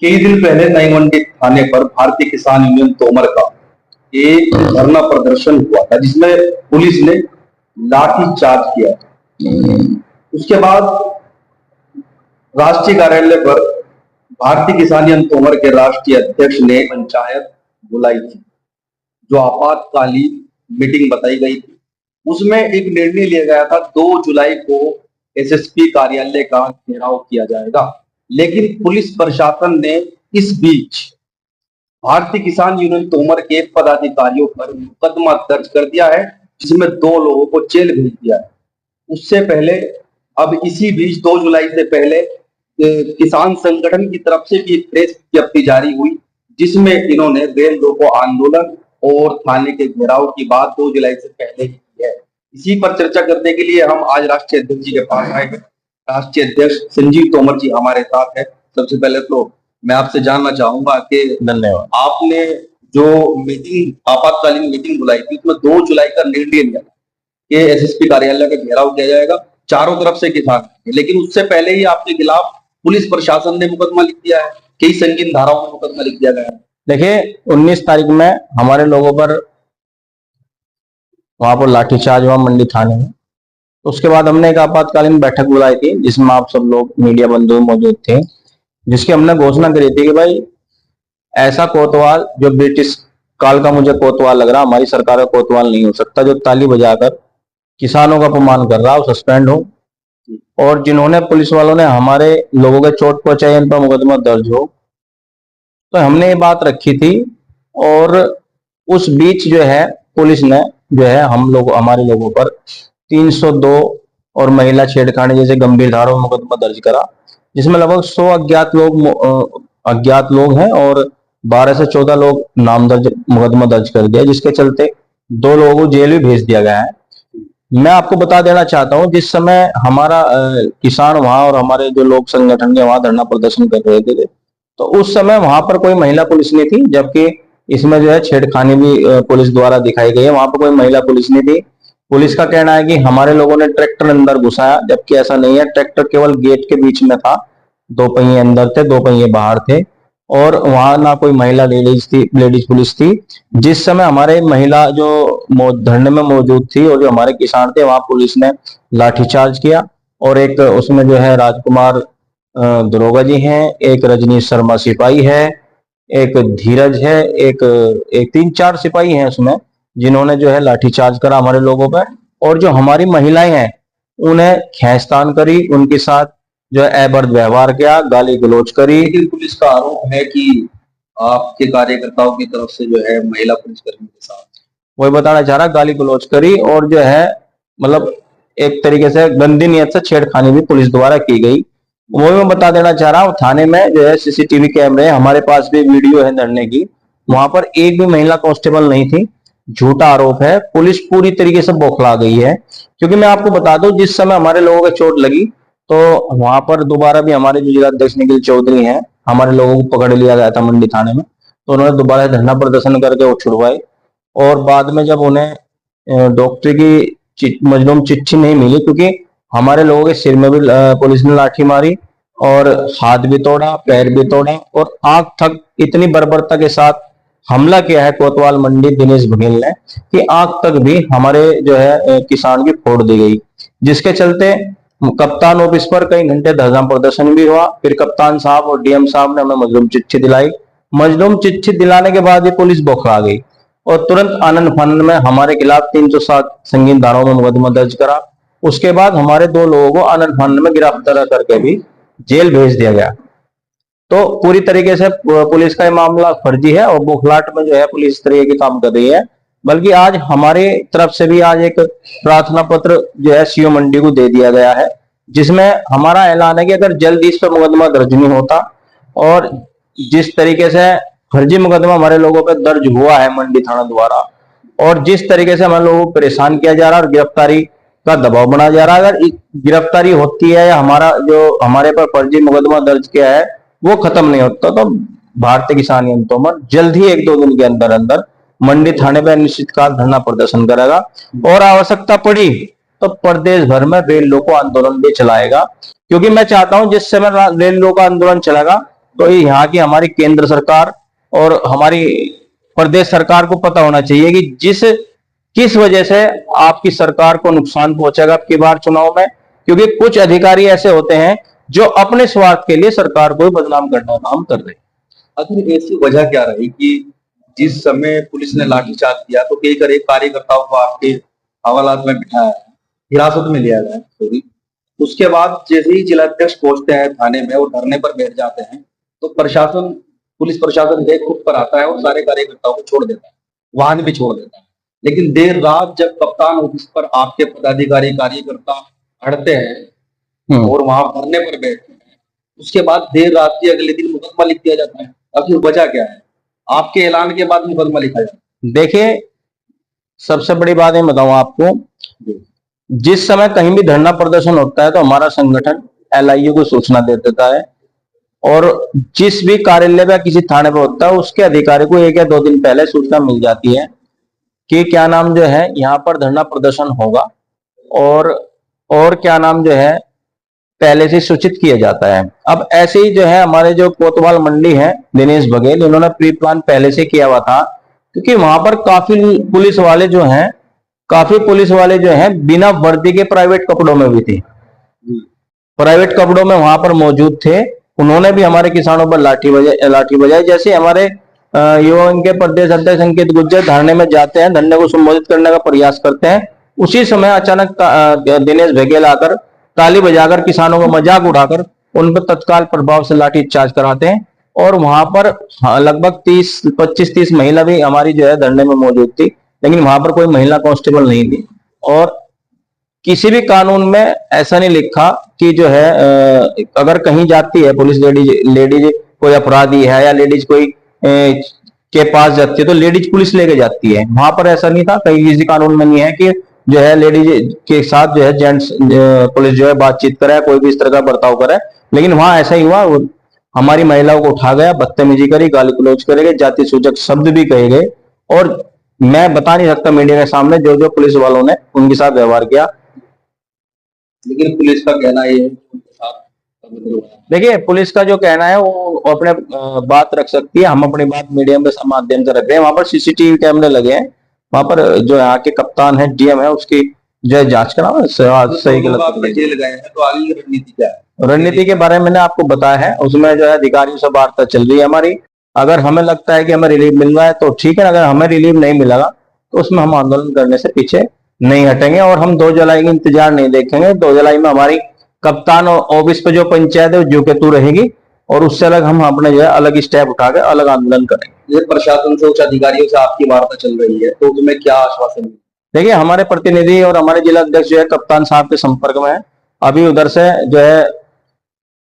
कई दिन पहले नई मंडी थाने पर भारतीय किसान यूनियन तोमर का एक धरना प्रदर्शन हुआ था जिसमें पुलिस ने लाठी चार्ज किया। उसके बाद राष्ट्रीय कार्यालय पर भारतीय किसान यूनियन तोमर के राष्ट्रीय अध्यक्ष ने पंचायत बुलाई थी, जो आपातकालीन मीटिंग बताई गई थी। उसमें एक निर्णय लिया गया था 2 जुलाई को एसएसपी कार्यालय का घेराव किया जाएगा, लेकिन पुलिस प्रशासन ने इस बीच भारतीय किसान यूनियन तोमर के पदाधिकारियों पर मुकदमा दर्ज कर दिया है, जिसमें 2 लोगों को जेल भेज दिया है। उससे पहले अब इसी बीच 2 जुलाई से पहले किसान संगठन की तरफ से भी एक प्रेस विज्ञप्ति जारी हुई, जिसमें इन्होंने रेल रोको आंदोलन और थाने के घेराव की बात 2 जुलाई से पहले ही की है। इसी पर चर्चा करने के लिए हम आज राष्ट्रीय अध्यक्ष जी के पास आए हैं। राष्ट्रीय अध्यक्ष संजीव तोमर जी हमारे साथ है। सबसे पहले तो मैं आपसे जानना चाहूंगा कि धन्यवाद। आपने जो मीटिंग आपातकालीन मीटिंग बुलाई थी उसमें 2 जुलाई का निर्णय लिया कि एसएसपी कार्यालय का घेराव किया जाएगा, चारों तरफ से किसान, लेकिन उससे पहले ही आपके खिलाफ पुलिस प्रशासन ने मुकदमा लिख दिया है, कई संगीन धाराओं में मुकदमा लिख दिया गया है। देखिए 19 तारीख में हमारे लोगों पर वहां पर लाठीचार्ज हुआ मंडी थाने में। उसके बाद हमने एक आपातकालीन बैठक बुलाई थी जिसमें आप सब लोग मीडिया बंधु मौजूद थे, जिसकी हमने घोषणा करी थी कि भाई ऐसा कोतवाल जो ब्रिटिश काल का मुझे कोतवाल लग रहा, हमारी सरकार का कोतवाल नहीं हो सकता, जो ताली बजाकर किसानों का अपमान कर रहा, वो सस्पेंड हो, और जिन्होंने पुलिस वालों ने हमारे लोगों के चोट पहुंचाई उन पर मुकदमा दर्ज हो। तो हमने ये बात रखी थी, और उस बीच जो है पुलिस ने जो है हमारे लोगों पर 302 और महिला छेड़खानी जैसे गंभीर धाराओं में मुकदमा दर्ज करा, जिसमें लगभग 100 अज्ञात लोग हैं और 12 से 14 लोग मुकदमा दर्ज कर दिया, जिसके चलते 2 लोगों को जेल भी भेज दिया गया है। मैं आपको बता देना चाहता हूं, जिस समय हमारा किसान वहां और हमारे जो लोग संगठन के वहां धरना प्रदर्शन कर रहे थे, तो उस समय वहां पर कोई महिला पुलिस नहीं थी, जबकि इसमें जो है छेड़खानी भी पुलिस द्वारा दिखाई गई है। वहां पर कोई महिला पुलिस नहीं थी। पुलिस का कहना है कि हमारे लोगों ने ट्रैक्टर अंदर घुसाया, जबकि ऐसा नहीं है। ट्रैक्टर केवल गेट के बीच में था, 2 पहिए अंदर थे, 2 पहिए बाहर थे, और वहां ना कोई महिला लेडीज पुलिस थी। जिस समय हमारे महिला जो धरने में मौजूद थी और जो हमारे किसान थे, वहां पुलिस ने लाठीचार्ज किया, और एक उसमें जो है राजकुमार दरोगा जी हैं, एक रजनीश शर्मा सिपाही है, एक धीरज है, एक 3-4 सिपाही हैं उसमें, जिन्होंने जो है लाठीचार्ज करा हमारे लोगों पर। और जो हमारी महिलाएं हैं उन्हें खींचतान करी, उनके साथ जो है अभद्र व्यवहार किया, गाली गलौज करी। लेकिन पुलिस का आरोप है कि आपके कार्यकर्ताओं की तरफ से जो है महिला पुलिसकर्मी के साथ वही बताना चाह रहा, गाली गलौज करी, और जो है मतलब एक तरीके से गंदी नियत से छेड़खानी भी पुलिस द्वारा की गई। वो मैं बता देना चाह रहा हूँ, थाने में जो है सीसीटीवी कैमरे, हमारे पास भी वीडियो है धरने की, वहां पर एक भी महिला कांस्टेबल नहीं थी। झूठा आरोप है, पुलिस पूरी तरीके से बौखला गई है। क्योंकि मैं आपको बता दूं, जिस समय हमारे लोगों को चोट लगी तो वहां पर दोबारा भी हमारे जो जिला अध्यक्ष निखिल चौधरी हैं, हमारे लोगों को पकड़ लिया गया था मंडी थाने में, तो उन्होंने दोबारा धरना प्रदर्शन करके वो छुड़वाए। और बाद में जब उन्हें डॉक्टर की मजलूम चिट्ठी नहीं मिली, क्योंकि हमारे लोगों के सिर में भी पुलिस ने लाठी मारी, और हाथ भी तोड़ा, पैर भी तोड़ा, और आंख तक इतनी बर्बरता के साथ हमला किया है कोतवाल मंडी दिनेश बघेल ने कि आंख तक भी हमारे जो है किसान की फोड़ दी गई, जिसके चलते कप्तान ऑफिस पर कई घंटे धरना प्रदर्शन भी हुआ। फिर कप्तान साहब और डीएम साहब ने हमें मजलूम चिट्ठी दिलाई। मजलूम चिट्ठी दिलाने के बाद ये पुलिस बौखला गई और तुरंत आनंद फानंद में हमारे खिलाफ 307 संगीन धाराओं में मुकदमा दर्ज करा। उसके बाद हमारे 2 लोगों को आनंद फानंद में गिरफ्तार करके भी जेल भेज दिया गया। तो पूरी तरीके से पुलिस का ये मामला फर्जी है, और बौखलाहट में जो है पुलिस इस तरीके के काम कर रही है। बल्कि आज हमारे तरफ से भी आज एक प्रार्थना पत्र जो है सीओ मंडी को दे दिया गया है, जिसमें हमारा ऐलान है कि अगर जल्दी इस पर मुकदमा दर्ज नहीं होता, और जिस तरीके से फर्जी मुकदमा हमारे लोगों पर दर्ज हुआ है मंडी थाना द्वारा, और जिस तरीके से हमारे लोगों को परेशान किया जा रहा है और गिरफ्तारी का दबाव बनाया जा रहा है, अगर गिरफ्तारी होती है या हमारे पर फर्जी मुकदमा दर्ज किया है वो खत्म नहीं होता, तो भारतीय किसान यूनियन तोमर जल्द ही 1-2 दिन के अंदर अंदर मंडी थाने पर अनिश्चितकाल धरना प्रदर्शन करेगा, और आवश्यकता पड़ी तो प्रदेश भर में रेल रोको आंदोलन भी चलाएगा। क्योंकि मैं चाहता हूं जिस समय रेल रोको आंदोलन चलेगा तो ये यहाँ की हमारी केंद्र सरकार और हमारी प्रदेश सरकार को पता होना चाहिए कि किस वजह से आपकी सरकार को नुकसान पहुंचेगा आपकी बार चुनाव में, क्योंकि कुछ अधिकारी ऐसे होते हैं जो अपने स्वार्थ के लिए सरकार को बदनाम करने का काम कर रहे हैं। आखिर ऐसी वजह क्या रही कि जिस समय पुलिस ने लाठीचार्ज किया तो कई करे कार्यकर्ताओं को आपके हवालात में बिठाया, हिरासत में लिया गया, सॉरी, उसके बाद जैसे ही जिलाध्यक्ष पहुंचते हैं थाने में और धरने पर बैठ जाते हैं तो प्रशासन, पुलिस प्रशासन देख खुद पर आता है और सारे कार्यकर्ताओं को छोड़ देता है, वाहन भी छोड़ देता है। लेकिन देर रात जब कप्तान ऑफिस पर आपके पदाधिकारी कार्यकर्ता अड़ते हैं और वहां धरने पर बैठते हैं, उसके बाद देर रात के अगले दिन मुकदमा लिख दिया जाता है। आखिर वजह क्या है? आपके ऐलान के बाद मुकदमा लिखा जाता है। देखिए, सबसे बड़ी बात मैं बताऊं आपको, जिस समय कहीं भी धरना प्रदर्शन होता है तो हमारा संगठन LIU को सूचना दे देता है और जिस भी कार्यालय या किसी थाने पर होता है उसके अधिकारी को 1 या 2 दिन पहले सूचना मिल जाती है कि क्या नाम जो है यहाँ पर धरना प्रदर्शन होगा, और क्या नाम जो है पहले से सूचित किया जाता है। अब ऐसे ही जो है हमारे जो कोतवाल मंडी है दिनेश बघेल, इन्होंने प्री प्लान पहले से किया हुआ था, क्योंकि वहां पर काफी पुलिस वाले जो हैं बिना वर्दी के प्राइवेट कपड़ों में भी थे, प्राइवेट कपड़ों में वहां पर मौजूद थे। उन्होंने भी हमारे किसानों पर लाठी बजाई। जैसे हमारे युवा के प्रदेश अध्यक्ष अंकित गुर्जर धरने में जाते हैं, धरने को संबोधित करने का प्रयास करते हैं, उसी समय अचानक दिनेश बघेल आकर ताली बजाकर किसानों का मजाक उड़ाकर उन पर तत्काल प्रभाव से लाठी चार्ज कराते हैं और वहां पर लगभग 25-30 महिला भी हमारी जो है धरने में मौजूद थी, लेकिन वहां पर कोई महिला कांस्टेबल नहीं थी। और किसी भी कानून में ऐसा नहीं लिखा कि जो है अगर कहीं जाती है पुलिस लेडीज कोई अपराधी है या लेडीज कोई के पास जाती है तो लेडीज पुलिस लेके जाती है, वहां पर ऐसा नहीं था। कहीं किसी कानून में नहीं है कि जो है लेडीज के साथ जो है जेंट्स पुलिस जो है बातचीत करे, कोई भी इस तरह का बर्ताव करे, लेकिन वहां ऐसा ही हुआ। हमारी महिलाओं को उठा गया, बदतमीजी करी, गाली गलौज करे गए, जाति सूचक शब्द भी कहे गए और मैं बता नहीं सकता मीडिया के सामने जो पुलिस वालों ने उनके साथ व्यवहार किया। लेकिन पुलिस का कहना ये है उनके साथ, देखिए पुलिस का जो कहना है वो अपने बात रख सकती है, हम अपनी बात मीडिया के माध्यम से रख रहे हैं। वहां पर CCTV कैमरे लगे हैं, वहां पर जो यहाँ के कप्तान है DM है उसकी जो है जांच कराओ सही गलत। जेल गए हैं तो आगे की रणनीति क्या है? रणनीति के बारे में मैंने आपको बताया है, उसमें जो है अधिकारियों से वार्ता चल रही है हमारी। अगर हमें लगता है कि हमें रिलीफ मिल रहा है तो ठीक है, अगर हमें रिलीफ नहीं मिलेगा तो उसमें हम आंदोलन करने से पीछे नहीं हटेंगे और हम 2 जुलाई का इंतजार नहीं देखेंगे। 2 जुलाई में हमारी कप्तान ऑफिस पे जो पंचायत है जो के तू रहेगी और उससे अलग हम अपने जो है अलग स्टेप उठा के अलग आंदोलन करेंगे। ये प्रशासन से, उच्च अधिकारियों से आपकी वार्ता चल रही है तो उसमें क्या आश्वासन? देखिए हमारे प्रतिनिधि और हमारे जिला अध्यक्ष जो है कप्तान साहब के संपर्क में है। अभी उधर से जो है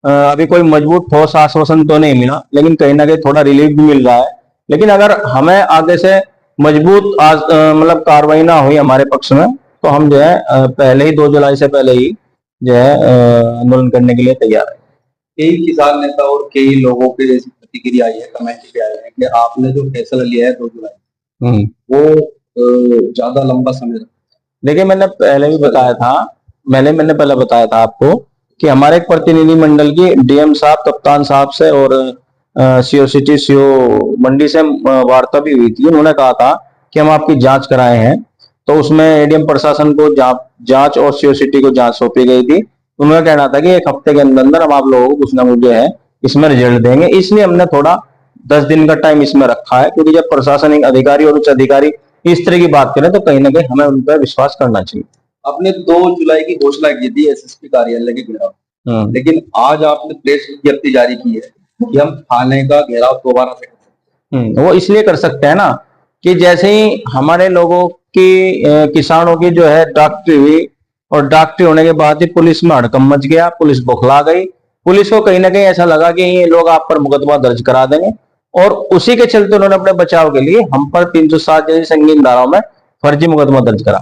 अभी कोई मजबूत ठोस आश्वासन तो नहीं मिला, लेकिन कहीं ना कहीं थोड़ा रिलीफ भी मिल रहा है। लेकिन अगर हमें आगे से मजबूत मतलब कार्रवाई ना हुई हमारे पक्ष में तो हम जो है पहले ही 2 जुलाई से पहले ही जो है आंदोलन करने के लिए तैयार है। कई किसान नेता और कई लोगों के ऐसी प्रतिक्रिया आई है, कमेंट भी आए हैं कि आपने जो फैसला लिया है 2 जुलाई वो ज्यादा लंबा समय। देखिए मैंने पहले भी बताया था, मैंने पहले बताया था आपको कि हमारे एक प्रतिनिधि मंडल की DM साहब, कप्तान साहब से और CO सिटी CO मंडी से वार्ता भी हुई थी। उन्होंने कहा था कि हम आपकी जांच कराए हैं, तो उसमें ADM प्रशासन को जांच और CO सिटी को जांच सौंपी गई थी। उन्होंने कहना था कि 1 हफ्ते के अंदर हम आप लोगों को कुछ ना कुछ जो है इसमें रिजल्ट देंगे। इसलिए हमने थोड़ा 10 दिन का टाइम इसमें रखा है, क्योंकि जब प्रशासनिक अधिकारी और उच्च अधिकारी इस तरह की बात करें तो कहीं ना कहीं हमें उन पर विश्वास करना चाहिए। आपने 2 जुलाई की घोषणा की थी SSP कार्यालय के घेराव, लेकिन आज आपने प्रेस विज्ञप्ति जारी की है कि हम थाने का घेराव दोबारा से कर सकते हैं। वो इसलिए कर सकते हैं ना कि जैसे ही हमारे लोगों की किसानों की जो है डॉक्टरी हुई और डॉक्टरी होने के बाद ही पुलिस में हड़कंप मच गया, पुलिस बौखला गई। पुलिस को कहीं ना कहीं ऐसा लगा कि ये लोग आप पर मुकदमा दर्ज करा देंगे और उसी के चलते उन्होंने अपने बचाव के लिए हम पर 307 जैसी संगीन धाराओं में फर्जी मुकदमा दर्ज करा।